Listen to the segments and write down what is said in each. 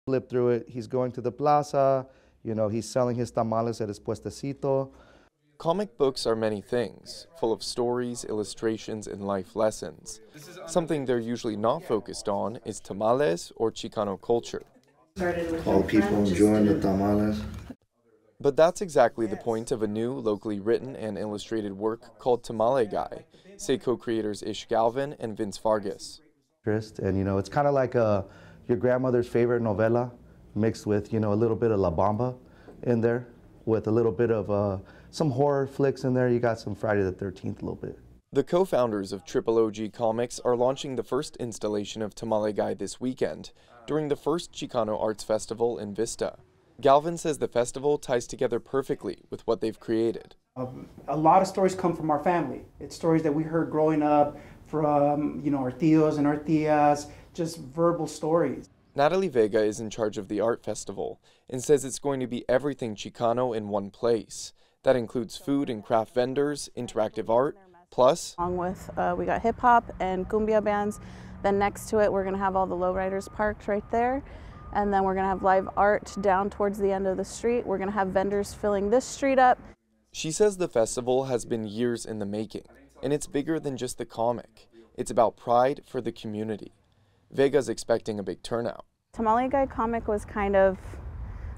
Flip through it, he's going to the plaza, he's selling his tamales at his puestecito. Comic books are many things, full of stories, illustrations, and life lessons. Something they're usually not focused on is tamales or Chicano culture. All people enjoying the tamales. But that's exactly the point of a new, locally written and illustrated work called Tamale Guy, say co-creators Ish Galvin and Vince Vargas. And it's kind of like your grandmother's favorite novela mixed with, a little bit of La Bamba in there, with a little bit of some horror flicks in there. You got some Friday the 13th a little bit. The co-founders of Triple OG Comics are launching the first installation of Tamale Guy this weekend during the first Chicano Arts Festival in Vista. Galvin says the festival ties together perfectly with what they've created. A lot of stories come from our family. It's stories that we heard growing up from, our tios and our tias, just verbal stories. Natalie Vega is in charge of the art festival and says it's going to be everything Chicano in one place. That includes food and craft vendors, interactive art, plus along with we got hip hop and cumbia bands. Then next to it we're going to have all the lowriders parked right there. And then we're going to have live art down towards the end of the street. We're going to have vendors filling this street up. She says the festival has been years in the making, and it's bigger than just the comic. It's about pride for the community. Vega's expecting a big turnout. Tamale Guy comic was kind of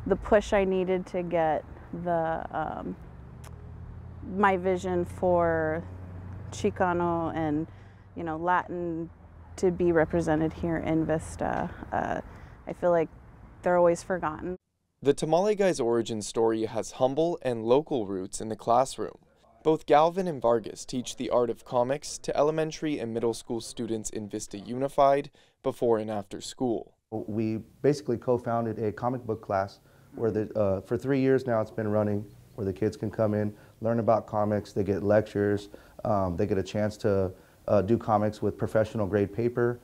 the push I needed to get my vision for Chicano and Latin to be represented here in Vista. I feel like they're always forgotten. The Tamale Guy's origin story has humble and local roots in the classroom. Both Galvin and Vargas teach the art of comics to elementary and middle school students in Vista Unified before and after school. We basically co-founded a comic book class where for 3 years now it's been running, where the kids can come in, learn about comics, they get lectures, they get a chance to do comics with professional grade paper.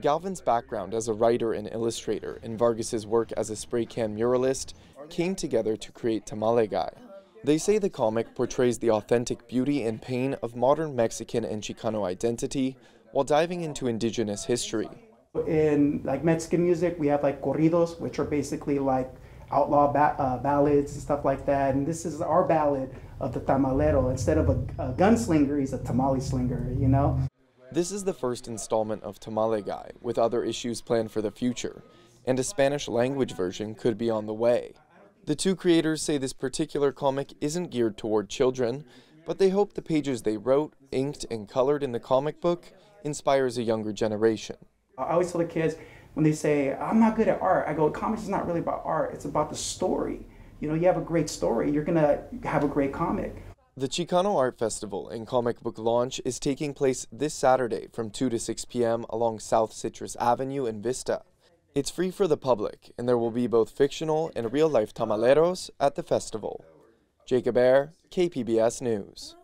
Galvin's background as a writer and illustrator and Vargas's work as a spray can muralist came together to create Tamale Guy. They say the comic portrays the authentic beauty and pain of modern Mexican and Chicano identity while diving into indigenous history. In Mexican music, we have corridos, which are basically outlaw ballads and stuff like that. And this is our ballad of the tamalero. Instead of a gunslinger, he's a tamale slinger, This is the first installment of Tamale Guy, with other issues planned for the future, and a Spanish language version could be on the way. The two creators say this particular comic isn't geared toward children, but they hope the pages they wrote, inked, and colored in the comic book inspires a younger generation. I always tell the kids, when they say, I'm not good at art, I go, comics is not really about art, it's about the story. You have a great story, you're gonna have a great comic. The Chicano Art Festival and comic book launch is taking place this Saturday from 2 to 6 p.m. along South Citrus Avenue in Vista. It's free for the public, and there will be both fictional and real-life tamaleros at the festival. Jacob Aere, KPBS News.